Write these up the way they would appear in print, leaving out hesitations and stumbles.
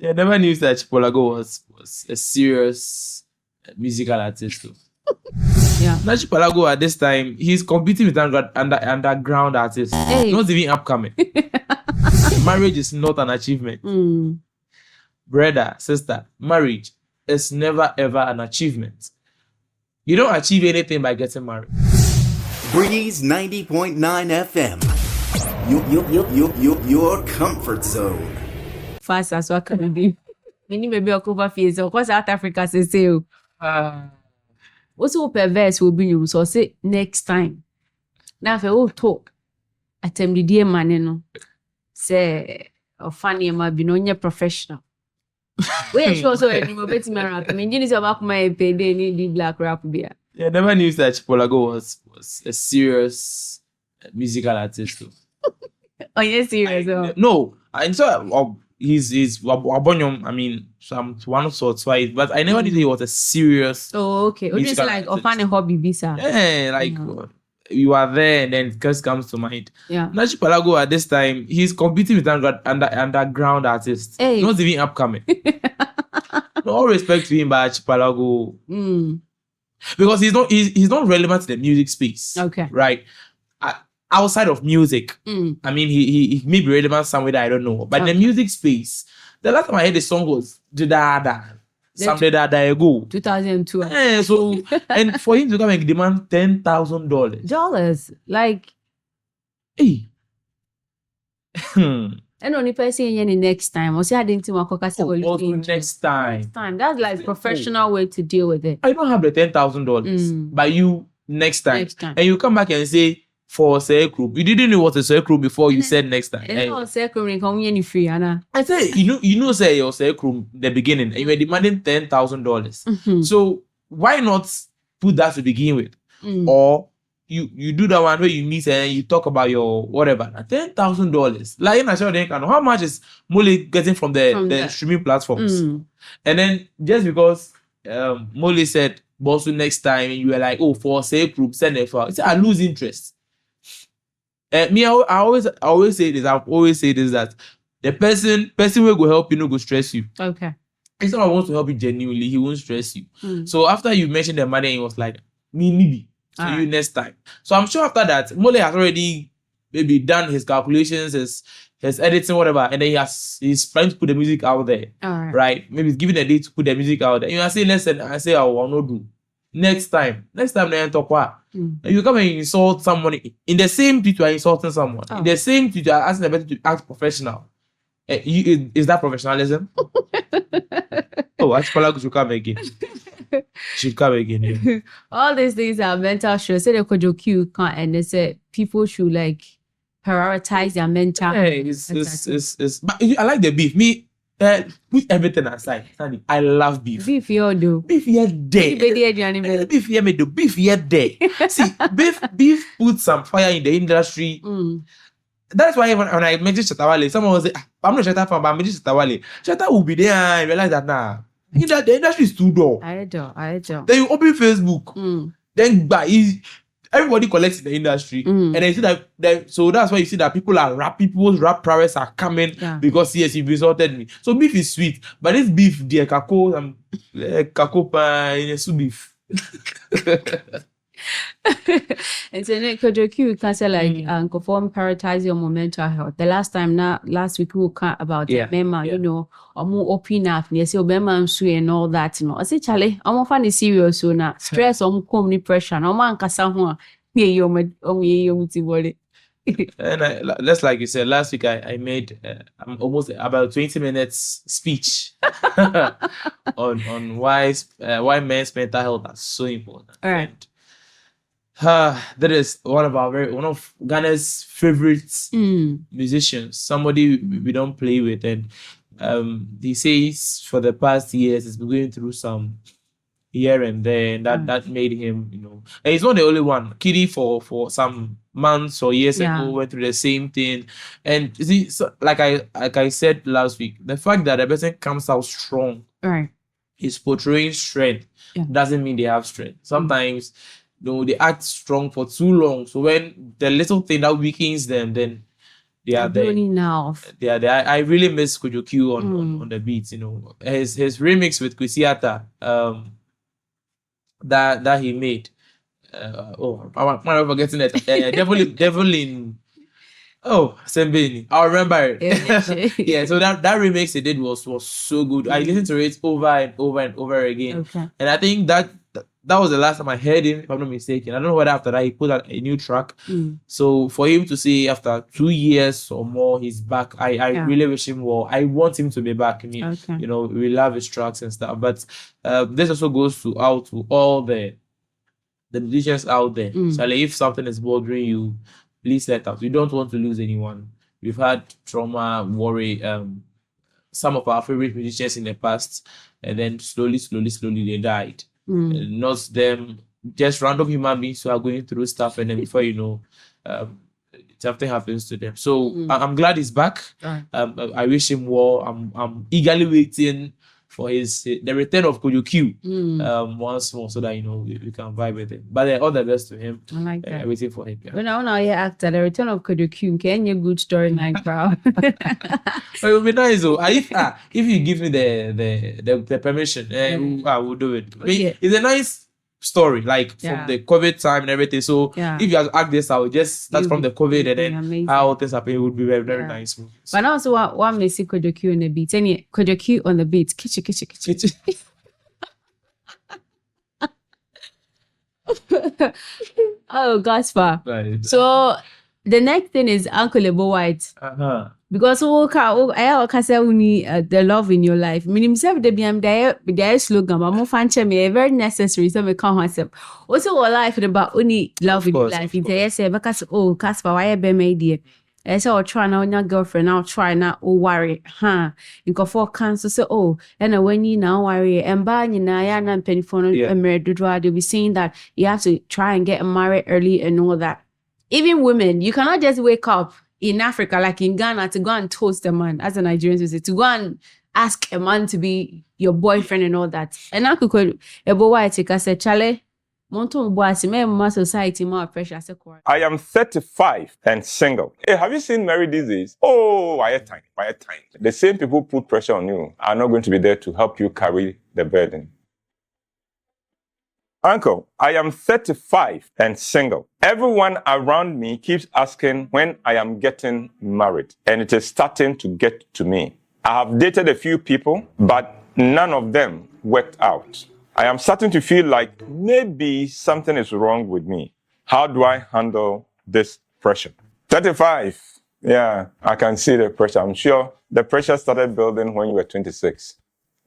Yeah, I never knew that Achipalago was a serious musical artist too. Yeah. Achipalago at this time, he's competing with underground artists. Hey. Not even upcoming. Marriage is not an achievement. Brother, sister, marriage is never ever an achievement. You don't achieve anything by getting married. Breeze 90.9 FM. Your comfort zone. Fast as what can be. Many maybe a cover face or South Africa says so. Also perverse will be you so say next time. Now if you talk attempt the dear man no say or funny might be no professional. We sure so any more betting rap. I mean you need to back my pay they need black rap beer. Yeah, I never knew that Achipalago was a serious musical artist too. Oh, yes, serious. No, I so he's Wabonyom, I mean, some one sort twice, but I never knew he was a serious. Oh, okay. Or just like a funny hobby visa. Yeah, like you are there and then just comes to mind. Yeah. Achipalago at this time, he's competing with underground artists. Hey. Not even upcoming. No, all respect to him, but Achipalago. Because he's not relevant to the music space. Okay. Right. Outside of music, I mean, he may be relevant somewhere that I don't know. But in the music space, the last time I heard the song was Dada. Some Dada ago. 2002. Yeah, so and for him to come and demand $10,000. Dollars. Like Hey. and only person in the next time. Or say I didn't Next time. That's like professional way to deal with it. I don't have the $10,000. But you next time. And you come back and say for Sir Group. You didn't know what a Sir Group before you said next time. It's not Sir Group any free, Anna. I say you know say your Sir Group the beginning and you were demanding $10,000. So why not put that to begin with? Or you do that one where you meet and you talk about your whatever. $10,000. Like in a show, how much is Mole getting from the streaming platforms? And then just because Mole said Bosu next time and you were like, oh, for Sir Group, send it for I lose interest. Me, I always say this. I've always said this that the person will go help you, no go stress you. Okay. If someone wants to help you genuinely, he won't stress you. So after you mentioned the money, he was like, me maybe. So you next time. So I'm sure after that, Mole has already maybe done his calculations, his editing, whatever, and then he's planning to put the music out there. Right? Maybe he's giving a date to put the music out there. And you say, listen, I say I will not do. Next time, they talk what? You come and insult someone in the same tweet you are insulting someone. In the same tweet you are asking the person to act professional. Is that professionalism? Achipalago should come again. Should come again. Yeah. All these things are mental stress. Say the Kojo and they say people should like prioritize their mental. It's but I like the beef. Me. Put everything aside, Sandy. I love beef. Beef, you do. Beef here there. Beef here me do. Beef here there. See, beef put some fire in the industry. That's why when I mentioned Shatawale, someone will say, I'm not Shatta fan, but I'm mentioning Shatawale. Shatta will be there and realize that the industry is too dull. I do. Then you open Facebook. Then everybody collects in the industry, and then you see that so that's why you see that people's rap prowess are coming because yes, you've insulted me. So beef is sweet, but this beef, dear kako in a beef. And so Kojo can say like conform prioritize your mental health. The last week we talked about Obama, you know, or more open up. You say Obama and all that, you know. I say Charlie, I'm funny serious so now. Stress come pressure. No man kasa ho. And just like you said last week, I made almost about 20 minutes speech on why men's mental health is so important. All right. That is one of Ghana's favorite musicians. Somebody we don't play with, and he says for the past years he's been going through some here and there, and that made him, you know. And he's not the only one. Kiddy for some months or years ago went through the same thing, and you see, so, like I said last week, the fact that the person comes out strong, right, is portraying strength, doesn't mean they have strength. Sometimes. No, they act strong for too long. So when the little thing that weakens them, then they are there. Now. They are there. I really miss Kojo Q on the beats. You know, his remix with Kwesiata, that he made. I'm forgetting that. Devil in. Oh, Sembeni. I remember it. Yeah, so that remix he did was so good. I listened to it over and over and over again. Okay. And I think that was the last time I heard him, if I'm not mistaken. I don't know whether after that he put out a new track. So for him to say after 2 years or more he's back, I really wish him well. I want him to be back. I mean, you know, we love his tracks and stuff. But this also goes out to all the musicians out there. So like, if something is bothering you, please let us. We don't want to lose anyone. We've had trauma, worry, some of our favorite musicians in the past, and then slowly they died. Not them, just random human beings who are going through stuff, and then before you know, something happens to them. So I'm glad he's back. I wish him well. I'm eagerly waiting for the return of Kojo Q once more, so that you know we can vibe with him. But all the best to him. I like that. Waiting for him. Yeah. When I hear actor, the return of Kojo Q, can you good storyline crowd? It would be nice though. If you give me the permission, I will do it. It's a nice story, like from the COVID time and everything. So if you have to act this out, just start from the COVID and then amazing. How things happen, it would be very, very nice. But also, one may see Kojo Q on the beat. Any Kojo Q on the beat. Kitchen. Oh, Gaspar. Right. So the next thing is Uncle Lebo White. Because I can say the love in your life. Meaning, the slogan, but more fan me very necessary. So we can't answer. Also, our life about only love in your life. Because Casper, why be made dear? I say, try now, your girlfriend. Now try now. Worry, You go for cancer. So and when you now worry, and bad you now, you're not penny for married. They'll be saying that you have to try and get married early and all that. Even women, you cannot just wake up in Africa, like in Ghana, to go and toast a man, as a Nigerian would say, to go and ask a man to be your boyfriend and all that. And I could Ebo White I said, Charlie, Monto Boasi, my society more pressure. I am 35 and single. Hey, have you seen Mary Disease? Oh, I had time. The same people who put pressure on you are not going to be there to help you carry the burden. Uncle, I am 35 and single. Everyone around me keeps asking when I am getting married, and it is starting to get to me. I have dated a few people, but none of them worked out. I am starting to feel like maybe something is wrong with me. How do I handle this pressure? 35. Yeah, I can see the pressure. I'm sure the pressure started building when you were 26.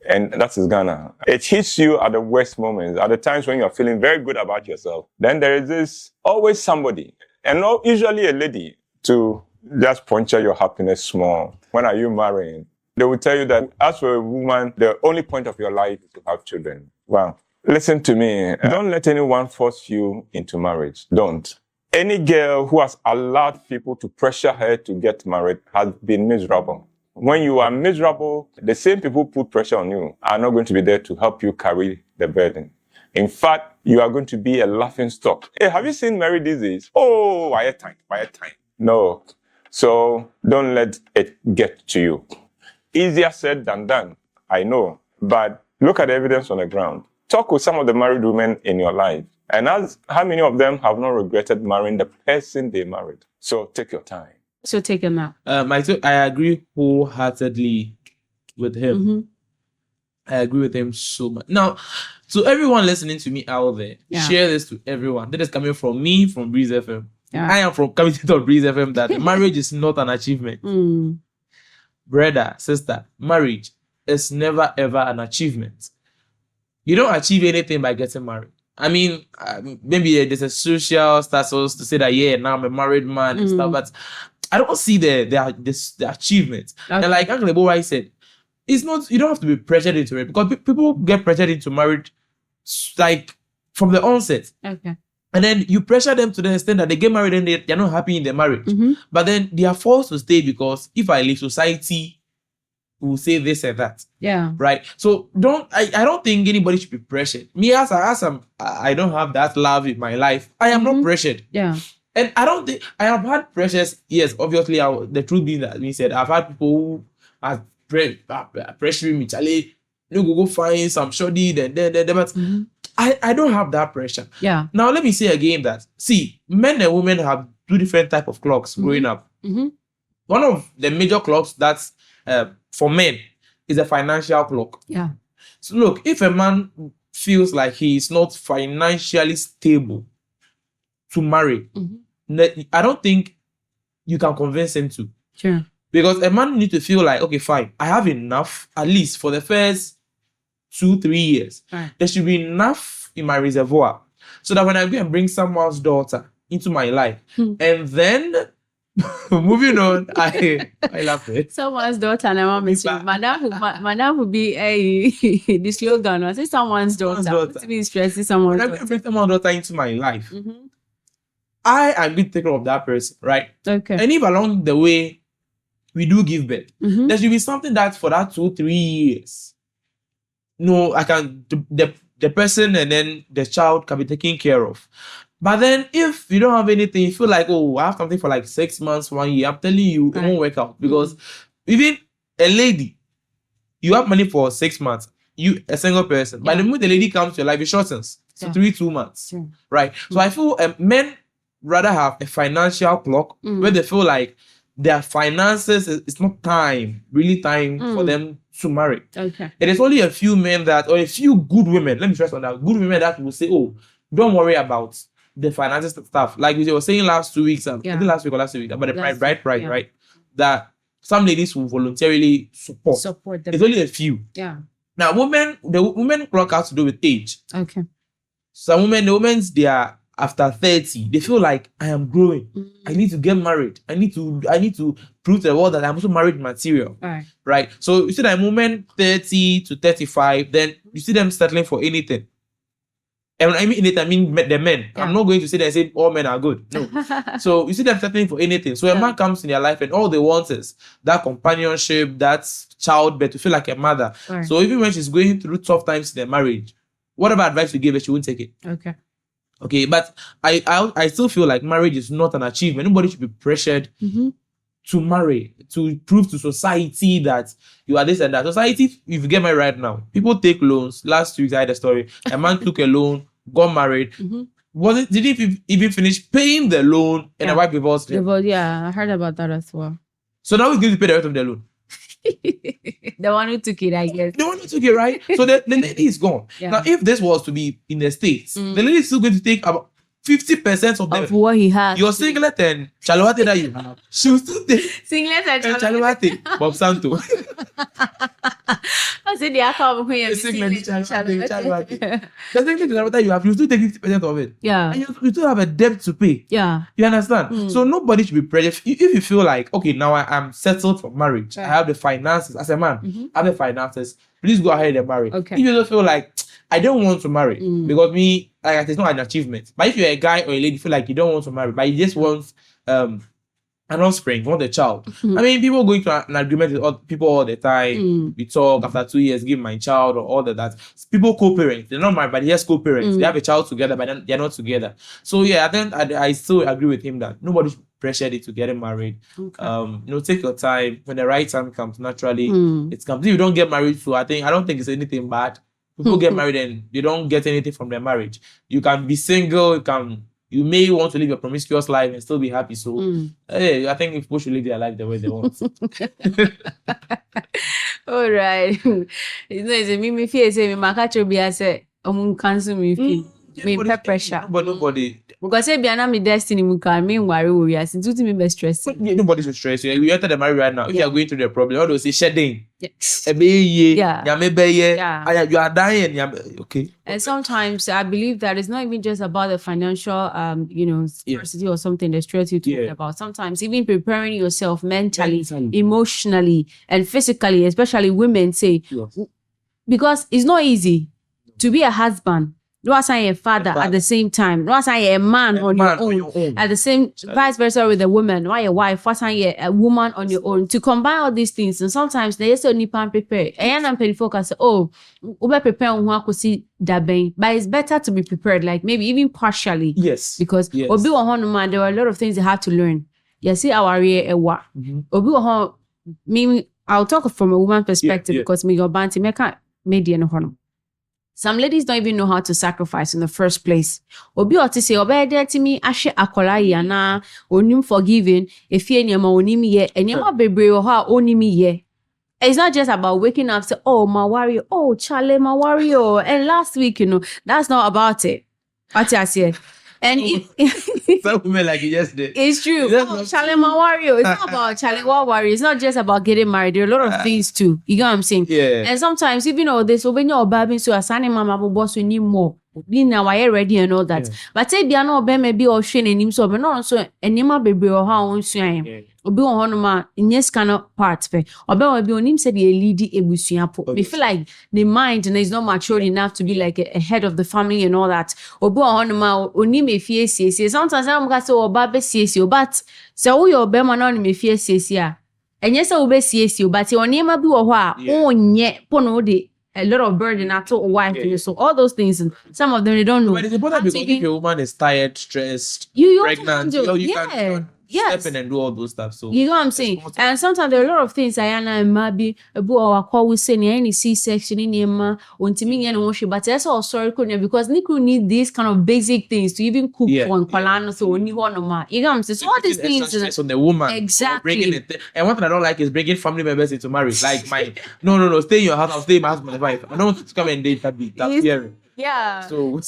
And that is Ghana. It hits you at the worst moments, at the times when you're feeling very good about yourself. Then there is always somebody, and usually a lady, to just puncture your happiness small. When are you marrying? They will tell you that as for a woman, the only point of your life is to have children. Wow. Listen to me. Don't let anyone force you into marriage. Don't. Any girl who has allowed people to pressure her to get married has been miserable. When you are miserable, the same people who put pressure on you are not going to be there to help you carry the burden. In fact, you are going to be a laughing stock. Hey, have you seen Mary Disease? Oh, I had time. No. So don't let it get to you. Easier said than done, I know. But look at the evidence on the ground. Talk with some of the married women in your life and ask how many of them have not regretted marrying the person they married. So take your time. So take him out. I agree wholeheartedly with him. I agree with him so much. Now, to everyone listening to me out there, share this to everyone. That is coming from me, from Breeze FM. I am from coming to Breeze FM that marriage is not an achievement. Brother, sister, marriage is never ever an achievement. You don't achieve anything by getting married. I mean, maybe there's a social status to say that, now I'm a married man and stuff, but I don't see the achievement. Okay. And like Uncle Ebo said, it's not, you don't have to be pressured into it, because people get pressured into marriage like from the onset. Okay. And then you pressure them to the extent that they get married and they're not happy in their marriage. But then they are forced to stay because if I leave, society will say this and that. Yeah. Right. So I don't think anybody should be pressured. Me I don't have that love in my life. I am not pressured. Yeah. And I don't think I have had pressures. Yes, obviously, the truth being that we said I've had people who are pressuring me, Charlie, you go find some shoddy, then, but I don't have that pressure. Yeah. Now let me say again that men and women have two different type of clocks growing up. One of the major clocks that's for men is a financial clock. Yeah. So look, if a man feels like he is not financially stable to marry, I don't think you can convince him to. Sure. Because a man need to feel like, okay, fine, I have enough, at least for the first 2-3 years. Right. There should be enough in my reservoir so that when I go and bring someone's daughter into my life, and then moving on, I love it. Someone's daughter, and I Madam would be the slogan. I say someone's daughter. To be stressing someone's When I daughter. bring someone's daughter into my life, I am going to take care of that person, right? Okay. And if along the way we do give birth, there should be something that for that 2-3 years, I can the person and then the child can be taken care of. But then if you don't have anything, you feel like, oh, I have something for like 6 months, 1 year. I'm telling you, it won't work out. Because even a lady, you have money for 6 months, you a single person. By the moment the lady comes to your life, it shortens to 2 months. Right? So I feel men rather have a financial clock where they feel like their finances, it's not really time for them to marry. Okay. It is only a few men or a few good women, let me stress on that, good women that will say, oh, don't worry about the finances stuff. Like we were saying last 2 weeks, I think last week or last week, about the bride price, right? That some ladies will voluntarily support them. It's only a few. Yeah. Now, the women clock has to do with age. Okay. Some women, they are after 30, they feel like I am growing. I need to get married. I need to prove to the world that I'm also married material. Right. So you see that women 30 to 35, then you see them settling for anything. And I mean the men. Yeah. I'm not going to say that all men are good. No. So you see them settling for anything. So a man comes in their life and all they want is that companionship, that childbirth, to feel like a mother. Right. So even when she's going through tough times in their marriage, whatever advice you give her, she won't take it. Okay, but I still feel like marriage is not an achievement. Nobody should be pressured to marry, to prove to society that you are this and that. Society, if you get married right now, people take loans. Last week I had a story. A man took a loan, got married. Didn't even finish paying the loan, and the wife divorced him. Yeah, I heard about that as well. So now he's going to pay the rest of the loan. The one who took it, I guess. The one who took it, right? So the lady is gone. Yeah. Now, if this was to be in the States, the lady is still going to take about 50% of what he has. Your singlet and chalwate that you have, she will still take singlet and chalwate. Bob Santo. I said the account singlet chalwate. The singlet chalwate you have, you still take 50% of it. Yeah. And you still have a debt to pay. Yeah. You understand? So nobody should be pressured. If you feel like, okay, now I am settled for marriage, I have the finances as a man, I have the finances, please go ahead and marry. Okay. If you don't feel like I don't want to marry because it's not an achievement. But if you're a guy or a lady, feel like you don't want to marry, but you just want an offspring, want a child. I mean, people go into an agreement with people all the time. We talk after 2 years, give my child or all that. People co-parent. They're not married, but yes, co-parents. They have a child together, but then they're not together. So yeah, I think I still agree with him that nobody should pressure you to get married. Okay. Take your time. When the right time comes, naturally it comes. If you don't get married, so I don't think it's anything bad. People get married and they don't get anything from their marriage. You can be single, you may want to live a promiscuous life and still be happy. So hey, I think people should live their life the way they want. All right. It's me fear say me catch be say cancel me feel. Me pressure. But nobody. Because say be my destiny me can me worry we are since to me be stress. Nobody should stress you. You enter the marriage right now. If you are going through the problem, all those say shedding. Yes. Yeah. You are dying. Okay. And sometimes I believe that it's not even just about the financial scarcity or something that stress you talking about. Sometimes even preparing yourself mentally, emotionally, and physically, especially women say, because it's not easy to be a husband You are saying a father at the same time. You are saying a man on your own. At the same, vice versa with a woman. Why a wife? What's saying a woman on your own? To combine all these things, and sometimes they just only pan prepare. And I'm pretty focused. Oh, we prepare on what see that being, but it's better to be prepared. Like maybe even partially. Yes. Because obi man, there were a lot of things they have to learn. You see our area what obi me. I'll talk from a woman perspective because me go banty me can't media no hono. Some ladies don't even know how to sacrifice in the first place. Obi oti say obe there to me ahwe akola ya na onim forgiving if ye nyama onim ye enyama bebre ho a onim ye. It's not just about waking up say oh my warrior, oh Charlie my warrior, and last week that's not about it. What I say. And some women like you just did. It's true. Oh, Charlie my warrior. It's not about Charlie warrior. It's not just about getting married. There are a lot of things too. You get what I'm saying? Yeah. And sometimes even though this when you're babbing so assigning mama boss we need more. Being now I ready and all that. But say be no be maybe or shane and him so but no so enima bebre or how on swim. Obi on honoma in yes kind of part fe. Obi will be on him said a lady ebusuapo. We feel like the mind and is not mature enough to be like a head of the family and all that. Obi on honoma onim efie sometimes I'm gonna say oba be sie but so we obe man on me fie sie and yes obe sie but onima bi wo ho a onye pono de a lot of burden at all wife so all those things and some of them they don't know. But it's important because if your woman is tired, stressed, pregnant, you can step in and do all those stuff. So you know what I'm saying? And sometimes there are a lot of things Ayana and Mabi or call we say any C-section in Yema untimi and wash, but that's all sorry because Niku need these kind of basic things to even cook for Palano so only one of my you know what I'm saying? So all these things on the woman. Exactly. Bringing it and one thing I don't like is bringing family members into marriage. Like my no, stay in your house, I'll stay in my husband's wife. I don't want to come and date that beat. That's scary. Yeah. So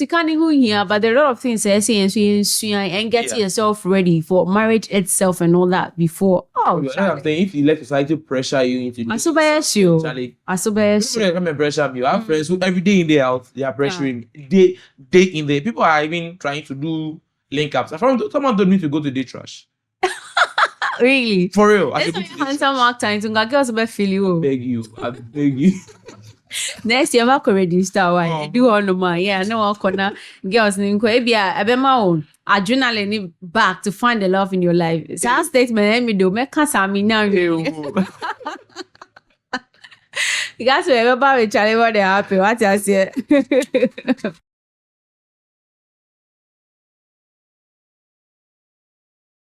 can't who here, but there are a lot of things I say and get yourself ready for marriage itself and all that before. Oh, I'm saying if you let society pressure you into I come and pressure me. I have friends who every day in their house they are pressuring day in there. People are even trying to do link ups. Someone told me to go to day trash. Really? For real. I handsome mark time to girls about feel you. I beg you. Next year, I'm already start. Do all the money. Yeah, no one corner girls. I be my own adrenaline back to find the love in your life. So I statement me do make me now. You guys will ever be Charlie what they happy. What I say.